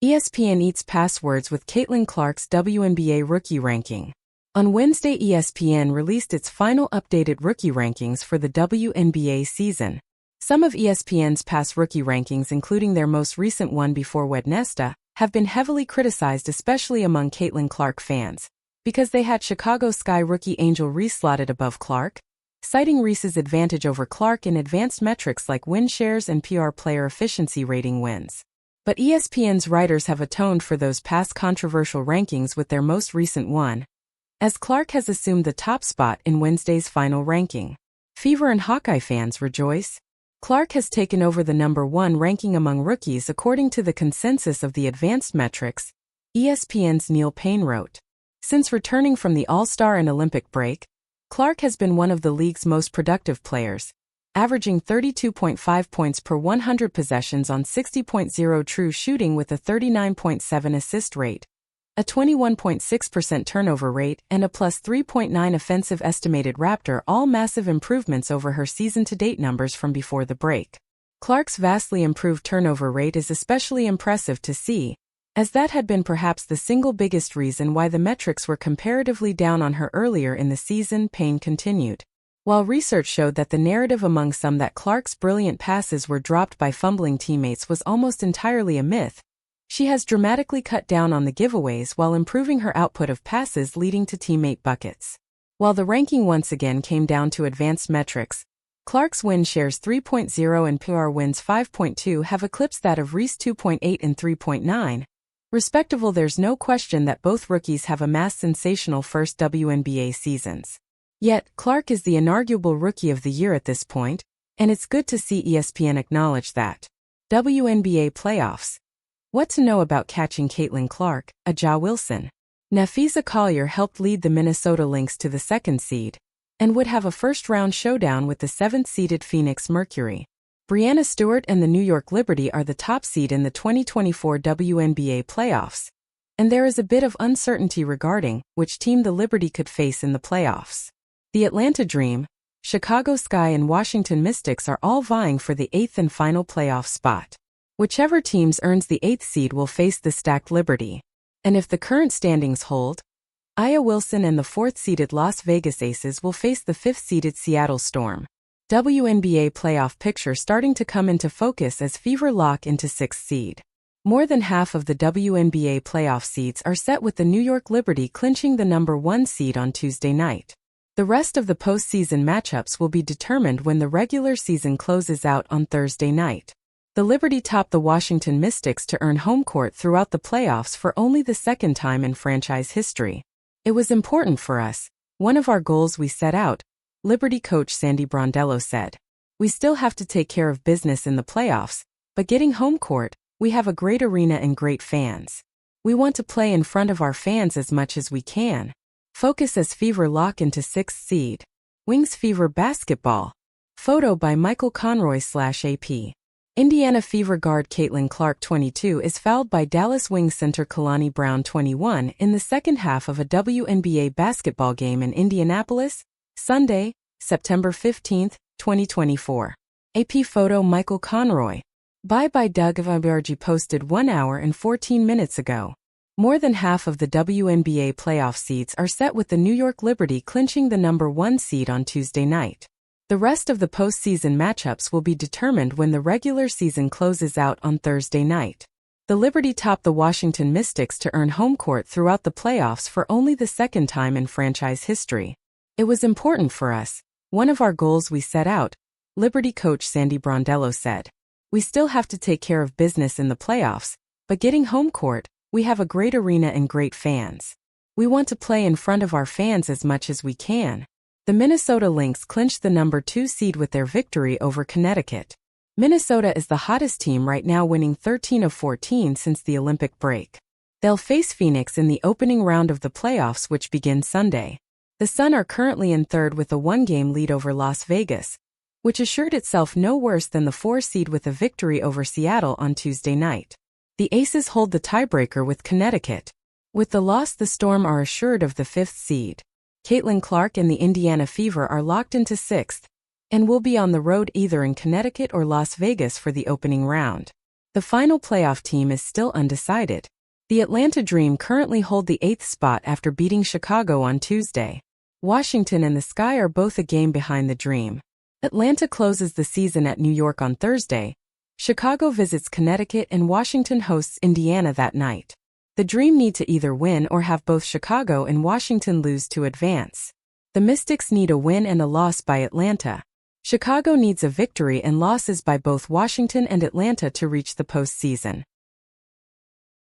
ESPN eats passwords with Caitlin Clark's WNBA rookie ranking. On Wednesday, ESPN released its final updated rookie rankings for the WNBA season. Some of ESPN's past rookie rankings, including their most recent one before Wednesday, have been heavily criticized, especially among Caitlin Clark fans, because they had Chicago Sky rookie Angel Reese slotted above Clark, citing Reese's advantage over Clark in advanced metrics like win shares and PR player efficiency rating wins. But ESPN's writers have atoned for those past controversial rankings with their most recent one, as Clark has assumed the top spot in Wednesday's final ranking. Fever and Hawkeye fans rejoice. Clark has taken over the #1 ranking among rookies according to the consensus of the advanced metrics, ESPN's Neil Payne wrote. Since returning from the All-Star and Olympic break, Clark has been one of the league's most productive players, averaging 32.5 points per 100 possessions on 60.0 true shooting with a 39.7 assist rate, a 21.6% turnover rate, and a plus 3.9 offensive estimated Raptor, all massive improvements over her season-to-date numbers from before the break. Clark's vastly improved turnover rate is especially impressive to see, as that had been perhaps the single biggest reason why the metrics were comparatively down on her earlier in the season, Payne continued. While research showed that the narrative among some that Clark's brilliant passes were dropped by fumbling teammates was almost entirely a myth, she has dramatically cut down on the giveaways while improving her output of passes leading to teammate buckets. While the ranking once again came down to advanced metrics, Clark's win shares 3.0 and PR wins 5.2 have eclipsed that of Reese 2.8 and 3.9. Respectable. There's no question that both rookies have amassed sensational first WNBA seasons. Yet, Clark is the inarguable Rookie of the Year at this point, and it's good to see ESPN acknowledge that. WNBA playoffs. What to know about catching Caitlin Clark, Aja Wilson. Nafisa Collier helped lead the Minnesota Lynx to the 2nd seed, and would have a first-round showdown with the 7th-seeded Phoenix Mercury. Breanna Stewart and the New York Liberty are the top seed in the 2024 WNBA playoffs, and there is a bit of uncertainty regarding which team the Liberty could face in the playoffs. The Atlanta Dream, Chicago Sky and Washington Mystics are all vying for the 8th and final playoff spot. Whichever teams earns the 8th seed will face the stacked Liberty. And if the current standings hold, Aya Wilson and the 4th-seeded Las Vegas Aces will face the 5th-seeded Seattle Storm. WNBA playoff picture starting to come into focus as Fever lock into 6th seed. More than half of the WNBA playoff seeds are set with the New York Liberty clinching the #1 seed on Tuesday night. The rest of the postseason matchups will be determined when the regular season closes out on Thursday night. The Liberty topped the Washington Mystics to earn home court throughout the playoffs for only the 2nd time in franchise history. It was important for us, one of our goals we set out, Liberty coach Sandy Brondello said. We still have to take care of business in the playoffs, but getting home court, we have a great arena and great fans. We want to play in front of our fans as much as we can. Focus as Fever lock into 6th seed. Wings Fever basketball. Photo by Michael Conroy/AP. Indiana Fever guard Caitlin Clark 22 is fouled by Dallas Wings center Kalani Brown 21 in the second half of a WNBA basketball game in Indianapolis, Sunday, September 15, 2024. AP photo Michael Conroy. By Doug Vabargi posted 1 hour and 14 minutes ago. More than half of the WNBA playoff seeds are set with the New York Liberty clinching the #1 seed on Tuesday night. The rest of the postseason matchups will be determined when the regular season closes out on Thursday night. The Liberty topped the Washington Mystics to earn home court throughout the playoffs for only the 2nd time in franchise history. It was important for us, one of our goals we set out, Liberty coach Sandy Brondello said. We still have to take care of business in the playoffs, but getting home court, we have a great arena and great fans. We want to play in front of our fans as much as we can. The Minnesota Lynx clinched the #2 seed with their victory over Connecticut. Minnesota is the hottest team right now, winning 13 of 14 since the Olympic break. They'll face Phoenix in the opening round of the playoffs, which begin Sunday. The Sun are currently in 3rd with a 1-game lead over Las Vegas, which assured itself no worse than the 4 seed with a victory over Seattle on Tuesday night. The Aces hold the tiebreaker with Connecticut. With the loss, the Storm are assured of the 5th seed. Caitlin Clark and the Indiana Fever are locked into 6th, and will be on the road either in Connecticut or Las Vegas for the opening round. The final playoff team is still undecided. The Atlanta Dream currently hold the 8th spot after beating Chicago on Tuesday. Washington and the Sky are both a game behind the Dream. Atlanta closes the season at New York on Thursday. Chicago visits Connecticut and Washington hosts Indiana that night. The Dream need to either win or have both Chicago and Washington lose to advance. The Mystics need a win and a loss by Atlanta. Chicago needs a victory and losses by both Washington and Atlanta to reach the postseason.